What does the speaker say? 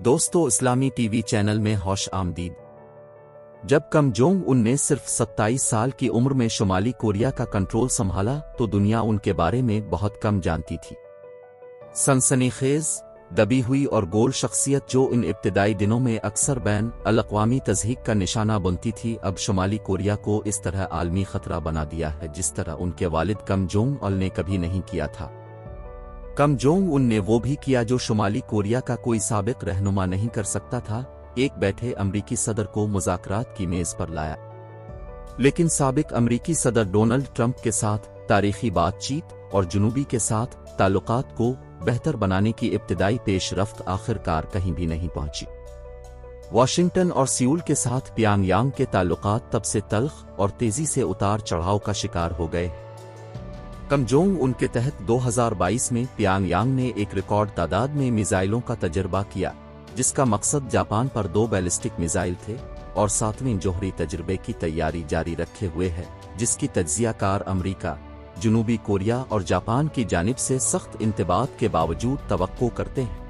دوستو اسلامی T V channel میں خوش آمدید۔ جب کم جونگ ان نے صرف 27 سال کی عمر میں شمالی کوریا کا کنٹرول سنبھالا تو دنیا ان کے بارے میں بہت کم جانتی تھی۔ سنسنی خیز، دبی ہوئی اور گول شخصیت جو ان ابتدائی دنوں میں اکثر بین الاقوامی تضحیک کا نشانہ بنتی تھی، اب شمالی کوریا کو اس طرح عالمی خطرہ بنا دیا ہے جس طرح ان کے والد کم جونگ ال نے کبھی نہیں کیا تھا۔ کم جونگ ان نے وہ بھی کیا جو شمالی کوریا کا کوئی سابق رہنما نہیں کر سکتا تھا، ایک بیٹھے امریکی صدر کو مذاکرات کی میز پر لایا۔ لیکن سابق امریکی صدر ڈونلڈ ٹرمپ کے ساتھ تاریخی بات چیت اور جنوبی کے ساتھ تعلقات کو بہتر بنانے کی ابتدائی پیش رفت آخر کار کہیں بھی نہیں پہنچی۔ واشنگٹن اور سیول کے ساتھ پیانگ یانگ کے تعلقات تب سے تلخ اور تیزی سے اتار چڑھاؤ کا شکار ہو گئے۔ کم جونگ ان کے تحت 2022 میں پیانگ یانگ نے ایک ریکارڈ تعداد میں میزائلوں کا تجربہ کیا، جس کا مقصد جاپان پر 2 بیلسٹک میزائل تھے، اور 7ویں جوہری تجربے کی تیاری جاری رکھے ہوئے ہے، جس کی تجزیہ کار امریکہ، جنوبی کوریا اور جاپان کی جانب سے سخت انتباہات کے باوجود توقع کرتے ہیں۔